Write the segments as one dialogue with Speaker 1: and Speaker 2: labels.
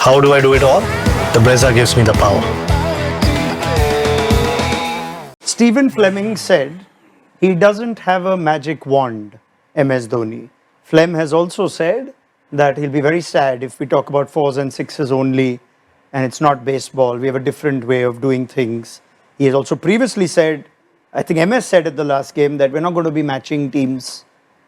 Speaker 1: How do I do it all? The Brezza gives me the power.
Speaker 2: Stephen Fleming said he doesn't have a magic wand, MS Dhoni. Flem has also said that he'll be very sad if we talk about fours and sixes only and it's not baseball. We have a different way of doing things. He has also previously said, I think MS said at the last game, that we're not going to be matching teams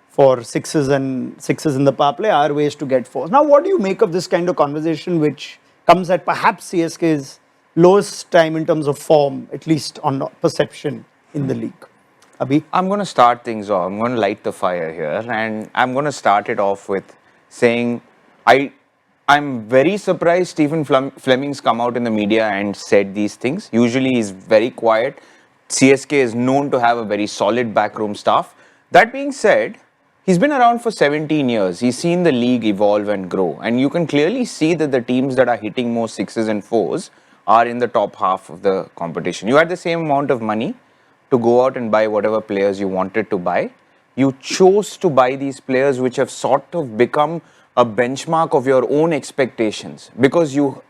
Speaker 2: for sixes in the power play. Our way is to get fours. Now, what do you make of this kind of conversation which comes at perhaps CSK's lowest time in terms of form, at least on perception in the league? Abhi?
Speaker 3: I'm going to start things off. I'm going to light the fire here, and I'm going to start it off with saying I'm very surprised Stephen Fleming's come out in the media and said these things. Usually he's very quiet. CSK is known to have a very solid backroom staff. That being said, he's been around for 17 years. He's seen the league evolve and grow. And you can clearly see that the teams that are hitting more sixes and fours are in the top half of the competition. You had the same amount of money to go out and buy whatever players you wanted to buy. You chose to buy these players which have sort of become a benchmark of your own expectations. Because you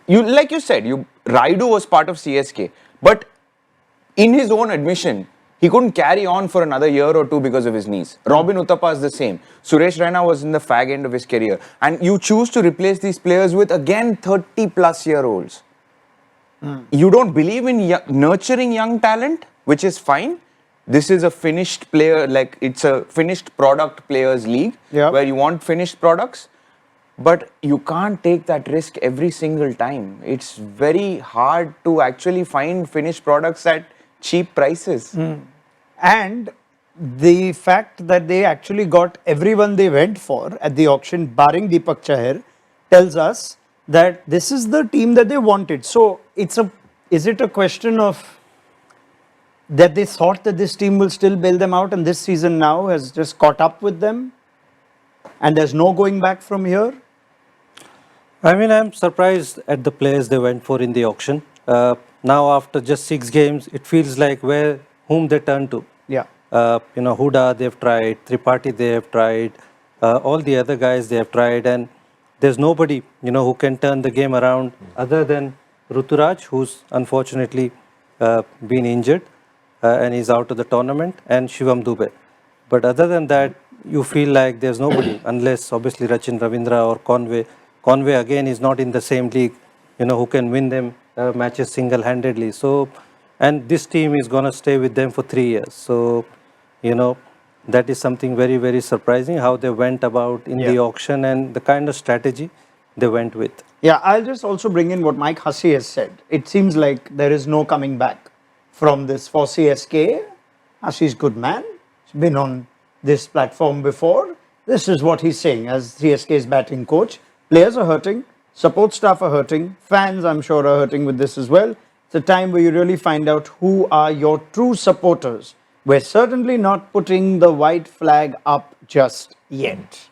Speaker 3: like you said, Raidu was part of CSK. But in his own admission, he couldn't carry on for another year or two because of his knees. Robin Uthappa is the same. Suresh Raina was in the fag end of his career. And you choose to replace these players with, again, 30-plus-year-olds. You don't believe in nurturing young talent, which is fine. This is a finished player, like it's a finished product players league where you want finished products. But you can't take that risk every single time. It's very hard to actually find finished products at cheap prices.
Speaker 2: And the fact that they actually got everyone they went for at the auction, barring Deepak Chahar, tells us that this is the team that they wanted. So is it a question of that they thought that this team will still bail them out and this season now has just caught up with them and there's no going back from here?
Speaker 4: I mean, I'm surprised at the players they went for in the auction. Now, after just 6 games, it feels like whom they turn to.
Speaker 2: Yeah.
Speaker 4: Huda they've tried, Tripathi they have tried, all the other guys they have tried, and there's nobody, who can turn the game around other than Ruturaj, who's unfortunately been injured and is out of the tournament, and Shivam Dubey. But other than that, you feel like there's nobody, unless obviously Rachin Ravindra or Conway. Conway again is not in the same league, who can win them matches single-handedly. So, and this team is going to stay with them for 3 years. So, that is something very, very surprising how they went about in the auction and the kind of strategy they went with.
Speaker 2: Yeah, I'll just also bring in what Mike Hussey has said. It seems like there is no coming back from this for CSK. Hussey's good man. He's been on this platform before. This is what he's saying as CSK's batting coach. Players are hurting, support staff are hurting, fans I'm sure are hurting with this as well. It's a time where you really find out who are your true supporters. We're certainly not putting the white flag up just yet.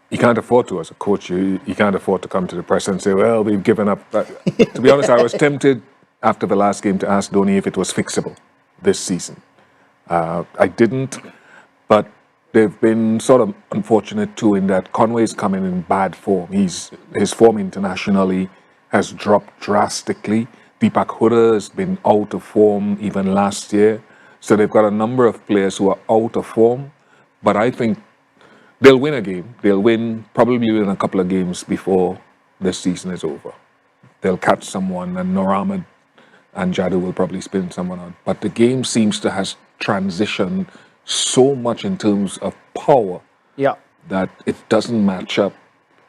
Speaker 5: You can't afford to, as a coach, you can't afford to come to the press and say, well, we've given up. To be honest, I was tempted after the last game to ask Dhoni if it was fixable this season. I didn't, but they've been sort of unfortunate too in that Conway's coming in bad form. His form internationally has dropped drastically. Deepak Huda has been out of form even last year. So they've got a number of players who are out of form. But I think they'll win a game. They'll probably win a couple of games before this season is over. They'll catch someone, and Nur Ahmed and Jadu will probably spin someone out. But the game seems to have transitioned so much in terms of power that it doesn't match up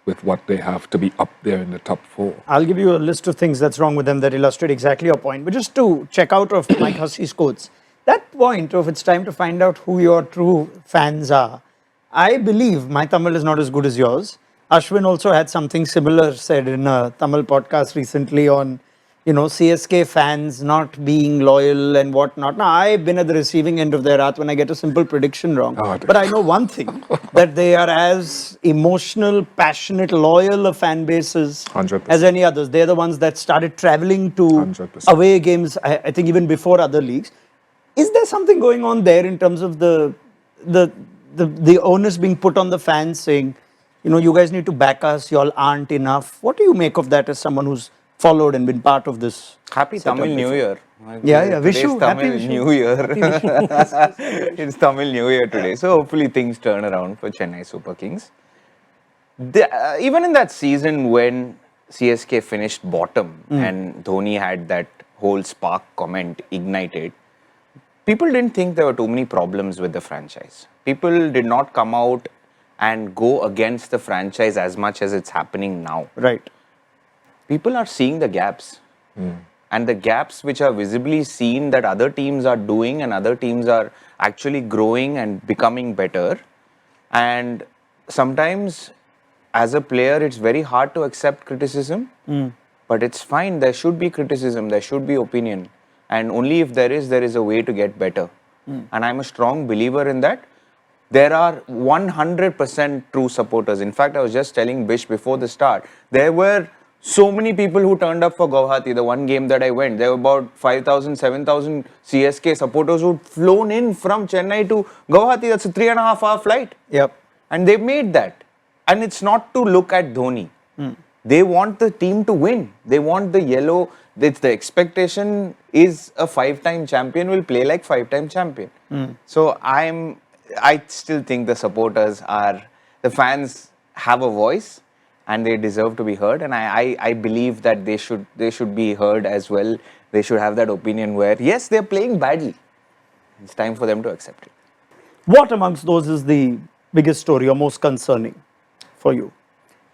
Speaker 5: with what they have to be up there in the top 4.
Speaker 2: I'll give you a list of things that's wrong with them that illustrate exactly your point. But just to check out of Mike Hussey's quotes, that point of it's time to find out who your true fans are. I believe my Tamil is not as good as yours. Ashwin also had something similar said in a Tamil podcast recently on, CSK fans not being loyal and whatnot. Now, I've been at the receiving end of their wrath when I get a simple prediction wrong. But I know one thing, that they are as emotional, passionate, loyal a fan bases
Speaker 5: 100%.
Speaker 2: as any others. They're the ones that started traveling to
Speaker 5: 100%.
Speaker 2: away games, I think even before other leagues. Is there something going on there in terms of the onus being put on the fans saying, you guys need to back us, you all aren't enough. What do you make of that as someone who's followed and been part of this?
Speaker 3: Happy
Speaker 2: setup
Speaker 3: Tamil New
Speaker 2: before?
Speaker 3: Year.
Speaker 2: Yeah. Wish
Speaker 3: Today's
Speaker 2: you
Speaker 3: Tamil
Speaker 2: happy Vishu.
Speaker 3: New Year.
Speaker 2: Happy Vishu.
Speaker 3: It's Tamil New Year today. So hopefully things turn around for Chennai Super Kings. Even in that season when CSK finished bottom and Dhoni had that whole spark comment ignited, people didn't think there were too many problems with the franchise. People did not come out and go against the franchise as much as it's happening now.
Speaker 2: Right.
Speaker 3: People are seeing the gaps. And the gaps which are visibly seen that other teams are doing and other teams are actually growing and becoming better. And sometimes as a player, it's very hard to accept criticism, but it's fine. There should be criticism, there should be opinion. And only if there is a way to get better. And I'm a strong believer in that. There are 100% true supporters. In fact, I was just telling Bish before the start, there were so many people who turned up for Guwahati, the one game that I went. There were about 5,000, 7,000 CSK supporters who'd flown in from Chennai to Guwahati. That's a 3.5-hour flight.
Speaker 2: Yep.
Speaker 3: And they made that. And it's not to look at Dhoni. They want the team to win. They want the yellow. It's the expectation is a 5-time champion will play like 5-time champion. So I still think the supporters the fans have a voice and they deserve to be heard. And I believe that they should be heard as well. They should have that opinion where, yes, they're playing badly. It's time for them to accept it.
Speaker 2: What amongst those is the biggest story or most concerning for you?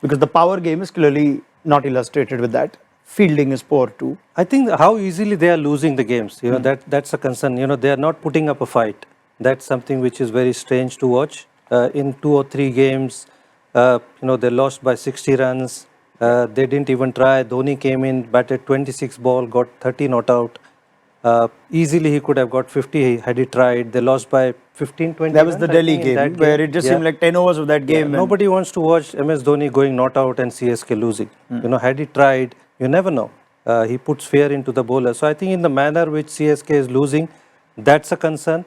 Speaker 2: Because the power game is clearly not illustrated with that. Fielding is poor too.
Speaker 4: I think how easily they are losing the games. That's a concern. They are not putting up a fight. That's something which is very strange to watch. In 2 or 3 games, they lost by 60 runs. They didn't even try. Dhoni came in, batted 26 ball, got 30 not out. Easily he could have got 50 had he tried. They lost by 15, 20
Speaker 2: That was
Speaker 4: runs,
Speaker 2: the
Speaker 4: I
Speaker 2: Delhi
Speaker 4: think, in
Speaker 2: game
Speaker 4: that
Speaker 2: where it just seemed like 10 overs of that game. and-
Speaker 4: Nobody wants to watch MS Dhoni going not out and CSK losing. Had he tried, you never know. He puts fear into the bowler. So I think in the manner which CSK is losing, that's a concern.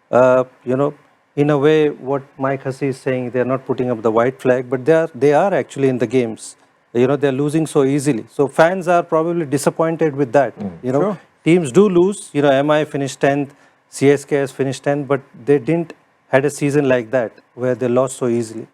Speaker 4: In a way, what Mike Hussey is saying, they are not putting up the white flag, but they are actually in the games. They are losing so easily. So fans are probably disappointed with that.
Speaker 2: Sure.
Speaker 4: Teams do lose. MI finished 10th, CSK has finished 10th, but they didn't had a season like that where they lost so easily.